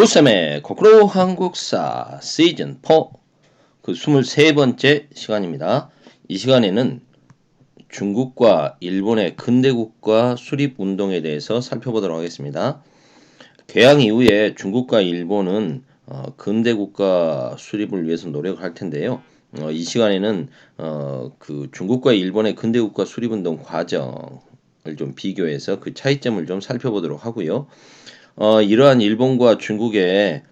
조쌤의 거꾸로 한국사 시즌 4 그 23번째 시간입니다. 이 시간에는 중국과 일본의 근대국가 수립운동에 대해서 살펴보도록 하겠습니다. 개항 이후에 중국과 일본은 근대국가 수립을 위해서 노력을 할 텐데요. 이 시간에는 그 중국과 일본의 근대국가 수립운동 과정을 좀 비교해서 그 차이점을 좀 살펴보도록 하고요. 이러한 일본과 중국의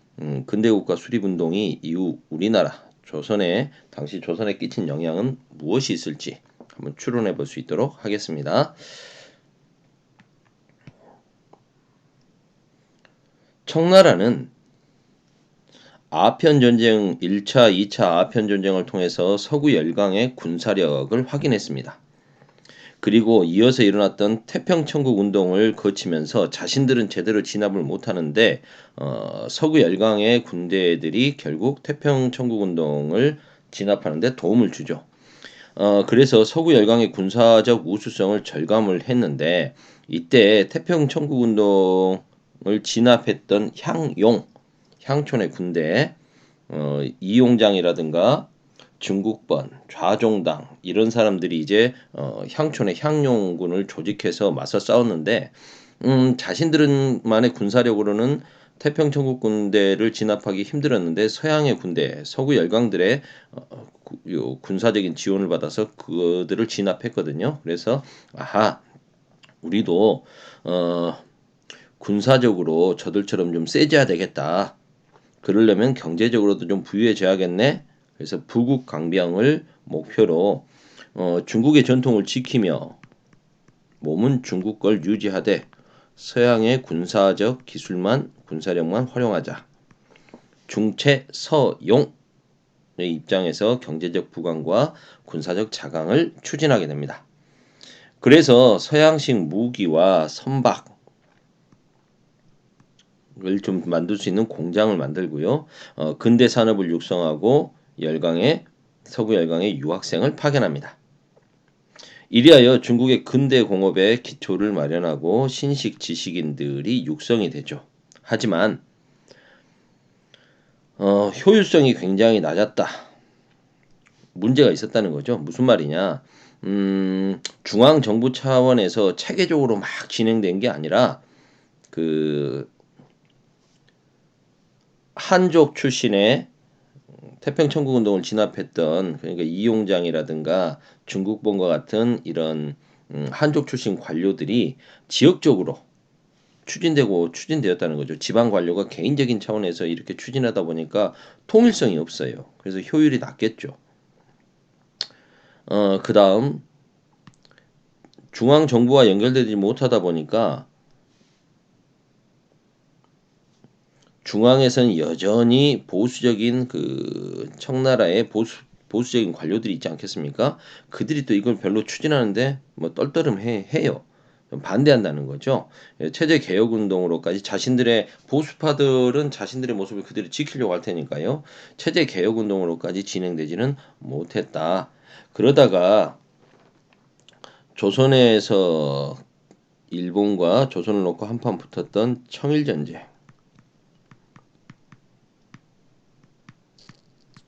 근대국가 수립운동이 이후 우리나라 당시 조선에 끼친 영향은 무엇이 있을지 한번 추론해 볼 수 있도록 하겠습니다. 청나라는 아편전쟁 1차, 2차 아편전쟁을 통해서 서구 열강의 군사력을 확인했습니다. 그리고 이어서 일어났던 태평천국 운동을 거치면서 자신들은 제대로 진압을 못하는데 서구 열강의 군대들이 결국 태평천국 운동을 진압하는 데 도움을 주죠. 그래서 서구 열강의 군사적 우수성을 절감을 했는데 이때 태평천국 운동을 진압했던 향촌의 군대 이용장이라든가 중국번, 좌종당 이런 사람들이 이제 향촌의 향용군을 조직해서 맞서 싸웠는데 자신들만의 군사력으로는 태평천국 군대를 진압하기 힘들었는데 서양의 군대, 서구 열강들의 군사적인 지원을 받아서 그들을 진압했거든요. 그래서 우리도 군사적으로 저들처럼 좀 세져야 되겠다. 그러려면 경제적으로도 좀 부유해져야겠네. 그래서 부국 강병을 목표로 중국의 전통을 지키며 몸은 중국 걸 유지하되 서양의 군사력만 활용하자. 중채 서용의 입장에서 경제적 부강과 군사적 자강을 추진하게 됩니다. 그래서 서양식 무기와 선박을 좀 만들 수 있는 공장을 만들고요. 근대 산업을 육성하고 서구 열강의 유학생을 파견합니다. 이리하여 중국의 근대 공업의 기초를 마련하고 신식 지식인들이 육성이 되죠. 하지만 효율성이 굉장히 낮았다. 문제가 있었다는 거죠. 무슨 말이냐? 중앙 정부 차원에서 체계적으로 막 진행된 게 아니라 그 한족 출신의 태평천국 운동을 진압했던 그러니까 이용장이라든가 중국본과 같은 이런 한족 출신 관료들이 지역적으로 추진되었다는 거죠. 지방 관료가 개인적인 차원에서 이렇게 추진하다 보니까 통일성이 없어요. 그래서 효율이 낮겠죠. 그 다음 중앙 정부와 연결되지 못하다 보니까 중앙에서는 여전히 보수적인 그 청나라의 보수적인 관료들이 있지 않겠습니까? 그들이 또 이걸 별로 추진하는데 뭐 떨떠름해요. 반대한다는 거죠. 체제 개혁 운동으로까지 자신들의 보수파들은 자신들의 모습을 그대로 지키려고 할 테니까요. 체제 개혁 운동으로까지 진행되지는 못했다. 그러다가 조선에서 일본과 조선을 놓고 한판 붙었던 청일전쟁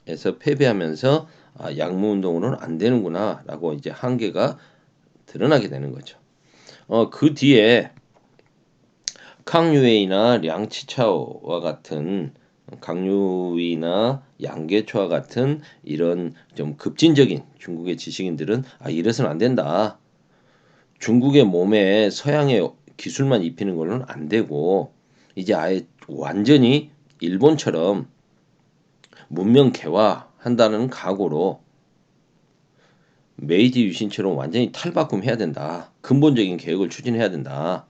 에서 패배하면서 양무운동으로는 안 되는구나라고 이제 한계가 드러나게 되는 거죠. 그 뒤에 강유웨이나 량치차오와 같은 강유위나 양계초와 같은 이런 좀 급진적인 중국의 지식인들은 이래서는 안 된다. 중국의 몸에 서양의 기술만 입히는 걸로는 안 되고 이제 아예 완전히 일본처럼 문명 개화한다는 각오로 메이지 유신처럼 완전히 탈바꿈해야 된다. 근본적인 개혁을 추진해야 된다.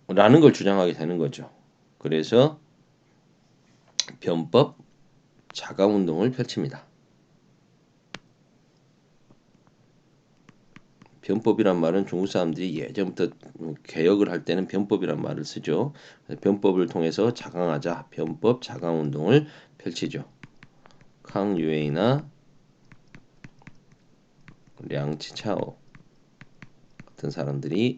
라는 걸 주장하게 되는 거죠. 그래서 변법 자강운동을 펼칩니다. 변법이란 말은 중국 사람들이 예전부터 개혁을 할 때는 변법이란 말을 쓰죠. 변법을 통해서 자강하자. 변법 자강운동을 펼치죠. 캉유웨이나 량치차오 같은 사람들이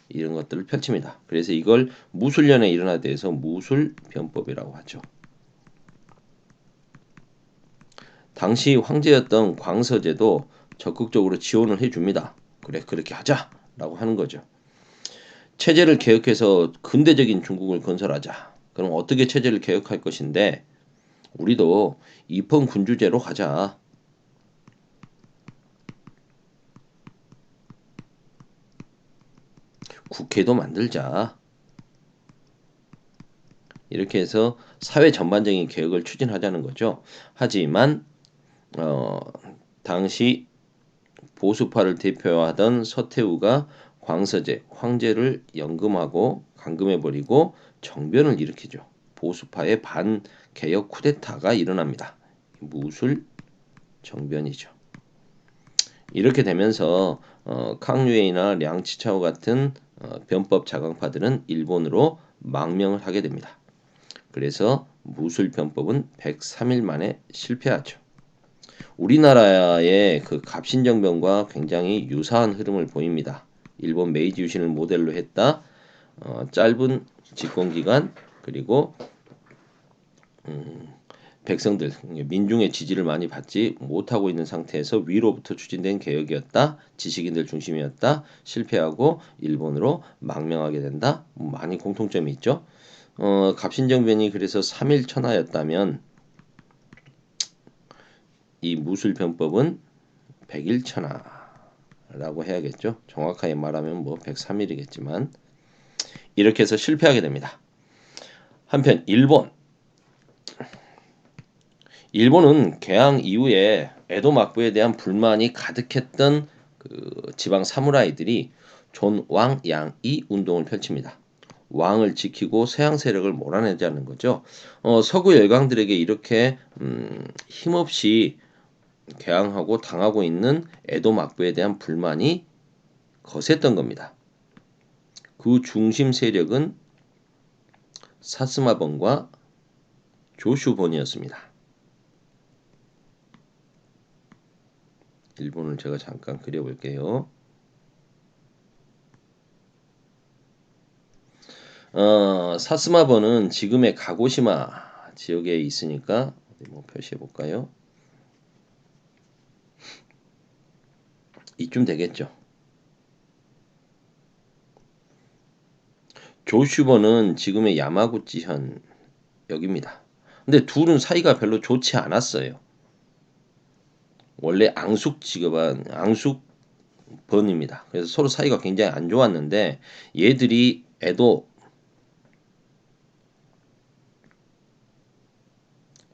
이런 것들을 펼칩니다. 그래서 이걸 무술년에 일어나게 해서 무술변법이라고 하죠. 당시 황제였던 광서제도 적극적으로 지원을 해줍니다. 그래 그렇게 하자라고 하는 거죠. 체제를 개혁해서 근대적인 중국을 건설하자. 그럼 어떻게 체제를 개혁할 것인데 우리도 입헌군주제로 가자. 국회도 만들자. 이렇게 해서 사회 전반적인 개혁을 추진하자는 거죠. 하지만 어, 당시 보수파를 대표하던 서태후가 광서제, 황제를 연금하고 감금해버리고 정변을 일으키죠. 보수파의 반개혁 쿠데타가 일어납니다. 무술 정변이죠. 이렇게 되면서 캉유에이나 량치차오 같은 변법 자강파들은 일본으로 망명을 하게 됩니다. 그래서 무술변법은 103일 만에 실패하죠. 우리나라의 그 갑신정변과 굉장히 유사한 흐름을 보입니다. 일본 메이지 유신을 모델로 했다. 짧은 집권기간 그리고 백성들 민중의 지지를 많이 받지 못하고 있는 상태에서 위로부터 추진된 개혁이었다. 지식인들 중심이었다. 실패하고 일본으로 망명하게 된다. 많이 공통점이 있죠. 갑신정변이 그래서 3일 천하였다면 이 무술변법은 100일 천하라고 해야겠죠. 정확하게 말하면 뭐 103일이겠지만 이렇게 해서 실패하게 됩니다. 한편 일본은 개항 이후에 에도 막부에 대한 불만이 가득했던 그 지방 사무라이들이 존왕양이 운동을 펼칩니다. 왕을 지키고 서양 세력을 몰아내자는 거죠. 서구 열강들에게 이렇게 힘없이 개항하고 당하고 있는 에도 막부에 대한 불만이 거셌던 겁니다. 그 중심 세력은 사스마번과 조슈본이었습니다. 일본을 제가 잠깐 그려볼게요. 사스마번은 지금의 가고시마 지역에 있으니까 어디 뭐 표시해 볼까요? 이쯤 되겠죠. 조슈번은 지금의 야마구치현 여기입니다. 근데 둘은 사이가 별로 좋지 않았어요. 원래 앙숙번입니다. 그래서 서로 사이가 굉장히 안 좋았는데 얘들이 에도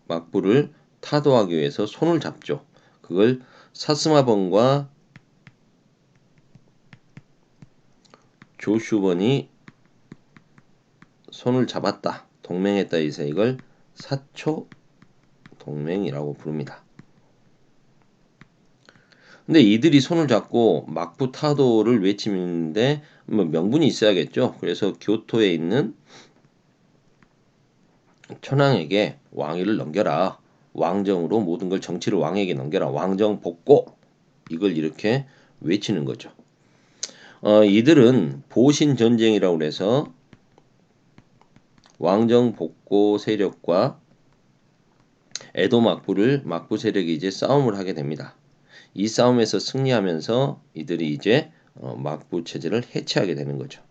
막부를 타도하기 위해서 손을 잡죠. 그걸 사스마번과 조슈번이 손을 잡았다. 동맹했다 해서 이걸 사초 동맹이라고 부릅니다. 근데 이들이 손을 잡고 막부 타도를 외치는데 뭐 명분이 있어야겠죠. 그래서 교토에 있는 천황에게 왕위를 넘겨라. 왕정으로 모든 걸 정치를 왕에게 넘겨라. 왕정 복고 이걸 이렇게 외치는 거죠. 이들은 보신 전쟁이라고 해서 왕정 복고 세력과 에도 막부 세력이 이제 싸움을 하게 됩니다. 이 싸움에서 승리하면서 이들이 이제 막부 체제를 해체하게 되는 거죠.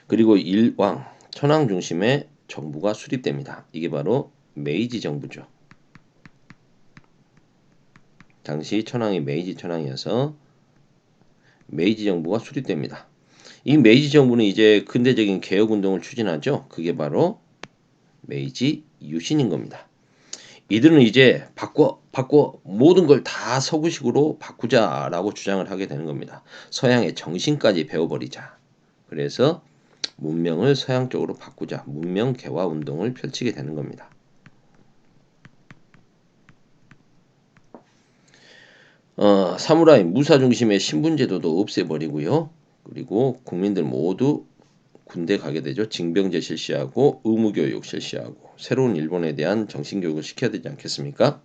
그리고 일왕 천황 중심의 정부가 수립됩니다. 이게 바로 메이지 정부죠. 당시 천황이 메이지 천황이어서 메이지 정부가 수립됩니다. 이 메이지 정부는 이제 근대적인 개혁 운동을 추진하죠. 그게 바로 메이지 유신인 겁니다. 이들은 이제 바꿔 모든 걸 다 서구식으로 바꾸자라고 주장을 하게 되는 겁니다. 서양의 정신까지 배워버리자. 그래서 문명을 서양 쪽으로 바꾸자. 문명 개화 운동을 펼치게 되는 겁니다. 사무라이 무사 중심의 신분 제도도 없애버리고요. 그리고 국민들 모두 군대 가게 되죠. 징병제 실시하고 의무교육 실시하고 새로운 일본에 대한 정신교육을 시켜야 되지 않겠습니까?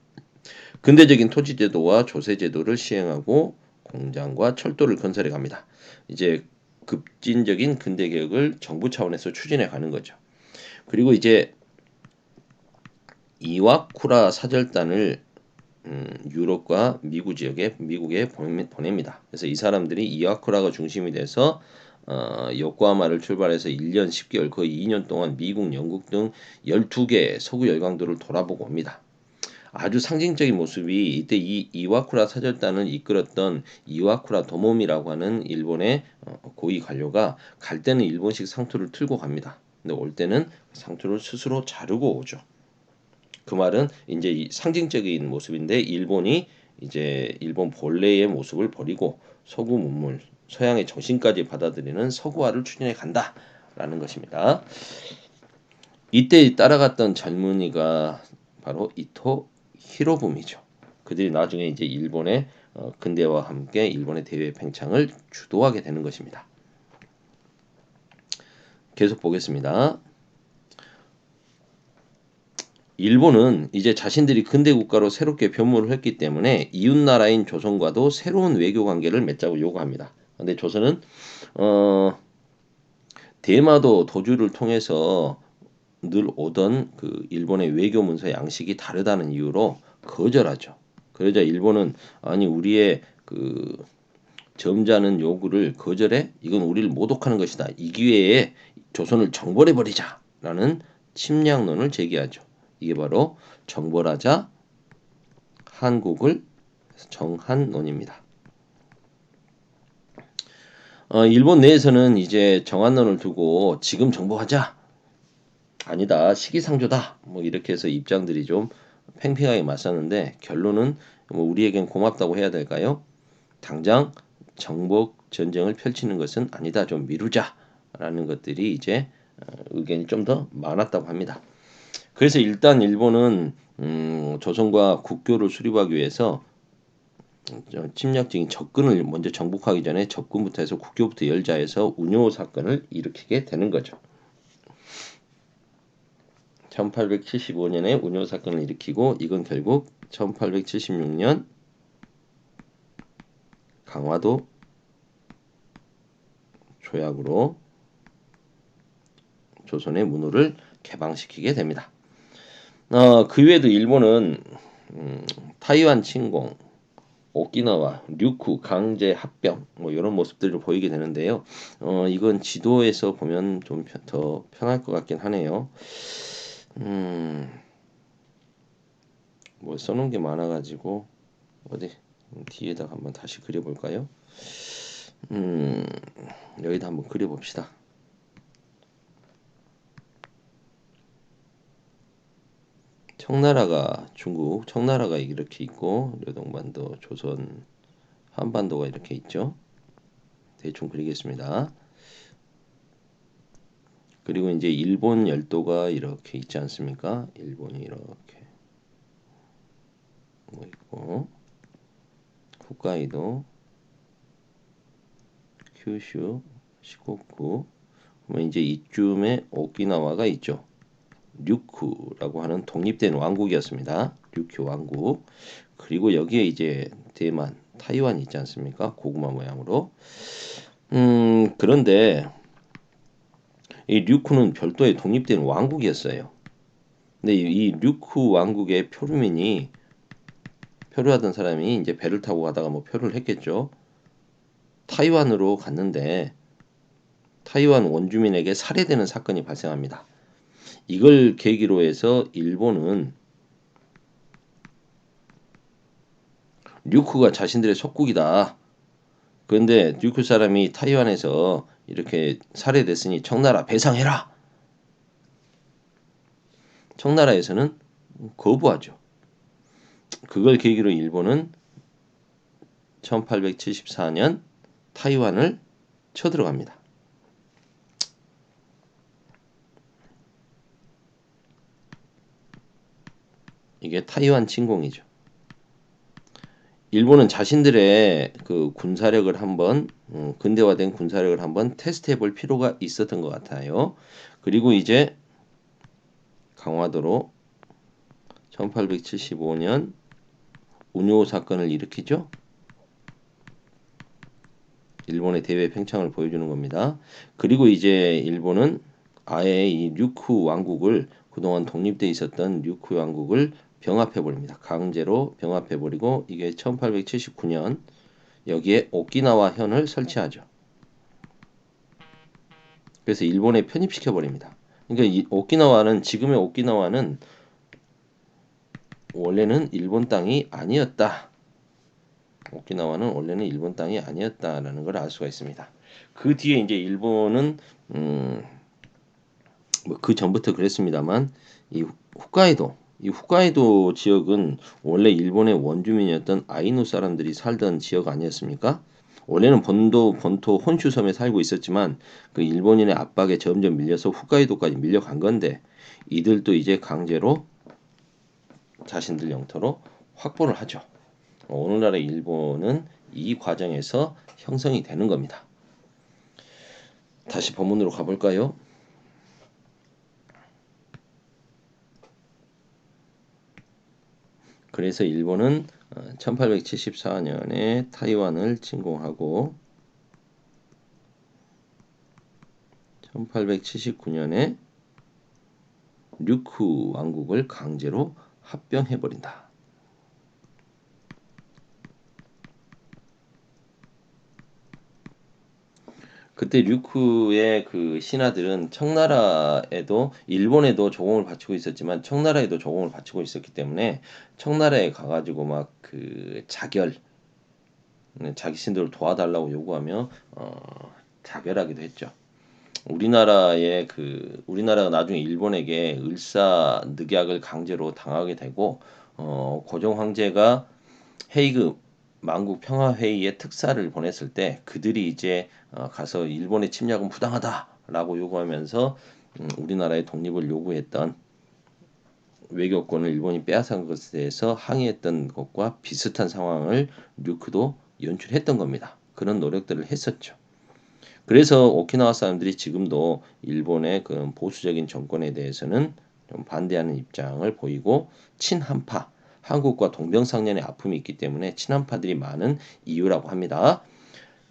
근대적인 토지제도와 조세제도를 시행하고 공장과 철도를 건설해 갑니다. 이제 급진적인 근대 개혁을 정부 차원에서 추진해 가는 거죠. 그리고 이제 이와쿠라 사절단을 유럽과 미국에 보냅니다. 그래서 이 사람들이 이와쿠라가 중심이 돼서 요코하마를 출발해서 1년 10개월 거의 2년 동안 미국, 영국 등 12개 서구 열강도를 돌아보고 옵니다. 아주 상징적인 모습이 이때 이 이와쿠라 사절단을 이끌었던 이와쿠라 도모미라고 하는 일본의 고위 관료가 갈 때는 일본식 상투를 틀고 갑니다. 근데 올 때는 상투를 스스로 자르고 오죠. 그 말은 이제 이 상징적인 모습인데 일본이 이제 일본 본래의 모습을 버리고 서구 문물, 서양의 정신까지 받아들이는 서구화를 추진해 간다라는 것입니다. 이때 따라갔던 젊은이가 바로 이토 히로부미죠. 그들이 나중에 이제 일본의 근대화와 함께 일본의 대외 팽창을 주도하게 되는 것입니다. 계속 보겠습니다. 일본은 이제 자신들이 근대 국가로 새롭게 변모를 했기 때문에 이웃 나라인 조선과도 새로운 외교 관계를 맺자고 요구합니다. 근데 조선은 대마도 도주를 통해서 늘 오던 그 일본의 외교 문서 양식이 다르다는 이유로 거절하죠. 그러자 일본은 아니 우리의 그 점잖은 요구를 거절해? 이건 우리를 모독하는 것이다. 이 기회에 조선을 정벌해 버리자라는 침략론을 제기하죠. 이게 바로 정벌하자 한국을 정한론입니다. 일본 내에서는 이제 정한론을 두고 지금 정복하자 아니다 시기상조다 뭐 이렇게 해서 입장들이 좀 팽팽하게 맞섰는데 결론은 뭐 우리에겐 고맙다고 해야 될까요? 당장 정복 전쟁을 펼치는 것은 아니다 좀 미루자라는 것들이 이제 의견이 좀 더 많았다고 합니다. 그래서 일단 일본은 조선과 국교를 수립하기 위해서 침략적인 접근을 먼저 정복하기 전에 접근부터 해서 국교부터 열자 해서 운요 사건을 일으키게 되는 거죠. 1875년에 운요 사건을 일으키고 이건 결국 1876년 강화도 조약으로 조선의 문호를 개방시키게 됩니다. 그 외에도 일본은 타이완 침공, 오키나와, 류쿠, 강제 합병 뭐 이런 모습들을 보이게 되는데요. 이건 지도에서 보면 좀 더 편할 것 같긴 하네요. 뭐 써놓은 게 많아가지고 어디 뒤에다가 한번 다시 그려볼까요? 여기다 한번 그려봅시다. 청나라가 중국, 청나라가 이렇게 있고 려동반도, 조선, 한반도가 이렇게 있죠. 대충 그리겠습니다. 그리고 이제 일본 열도가 이렇게 있지 않습니까? 일본이 이렇게 뭐 있고 홋카이도, 큐슈, 시코쿠, 뭐 이제 이쯤에 오키나와가 있죠. 류쿠라고 하는 독립된 왕국이었습니다. 류큐 왕국. 그리고 여기에 이제 대만, 타이완이 있지 않습니까? 고구마 모양으로. 그런데 이 류쿠는 별도의 독립된 왕국이었어요. 근데 이 류쿠 왕국의 표류민이 표류하던 사람이 이제 배를 타고 가다가 뭐 표류를 했겠죠. 타이완으로 갔는데 타이완 원주민에게 살해되는 사건이 발생합니다. 이걸 계기로 해서 일본은 류쿠가 자신들의 속국이다. 그런데 류쿠 사람이 타이완에서 이렇게 살해됐으니 청나라 배상해라. 청나라에서는 거부하죠. 그걸 계기로 일본은 1874년 타이완을 쳐들어갑니다. 이게 타이완 침공이죠. 일본은 자신들의 그 군사력을 한번 근대화된 군사력을 한번 테스트해 볼 필요가 있었던 것 같아요. 그리고 이제 강화도로 1875년 운요 사건을 일으키죠. 일본의 대외 팽창을 보여주는 겁니다. 그리고 이제 일본은 아예 이 류쿠 왕국을 그동안 독립돼 있었던 류쿠 왕국을 병합해 버립니다. 강제로 병합해 버리고 이게 1879년 여기에 오키나와 현을 설치하죠. 그래서 일본에 편입시켜 버립니다. 그러니까 이 오키나와는 지금의 오키나와는 원래는 일본 땅이 아니었다. 오키나와는 원래는 일본 땅이 아니었다라는 걸 알 수가 있습니다. 그 뒤에 이제 일본은 뭐 그 전부터 그랬습니다만 이 홋카이도 지역은 원래 일본의 원주민이었던 아이누 사람들이 살던 지역 아니었습니까? 원래는 본토 혼슈섬에 살고 있었지만 그 일본인의 압박에 점점 밀려서 홋카이도까지 밀려간 건데 이들도 이제 강제로 자신들 영토로 확보를 하죠. 오늘날의 일본은 이 과정에서 형성이 되는 겁니다. 다시 본문으로 가볼까요? 그래서 일본은 1874년에 타이완을 침공하고 1879년에 류쿠 왕국을 강제로 합병해버린다. 그때 류쿠의 그 신하들은 청나라에도 일본에도 조공을 바치고 있었지만 청나라에도 조공을 바치고 있었기 때문에 청나라에 가가지고 막 그 자기 신들을 도와달라고 요구하며 자결하기도 했죠. 우리나라가 나중에 일본에게 을사늑약을 강제로 당하게 되고 고종 황제가 헤이그 만국 평화회의에 특사를 보냈을 때 그들이 이제 가서 일본의 침략은 부당하다라고 요구하면서 우리나라의 독립을 요구했던 외교권을 일본이 빼앗은 것에 대해서 항의했던 것과 비슷한 상황을 류크도 연출했던 겁니다. 그런 노력들을 했었죠. 그래서 오키나와 사람들이 지금도 일본의 그런 보수적인 정권에 대해서는 좀 반대하는 입장을 보이고 친한파, 한국과 동병상련의 아픔이 있기 때문에 친한파들이 많은 이유라고 합니다.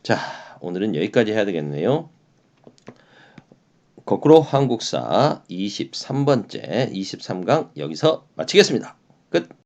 자, 오늘은 여기까지 해야 되겠네요. 거꾸로 한국사 23번째 23강 여기서 마치겠습니다. 끝.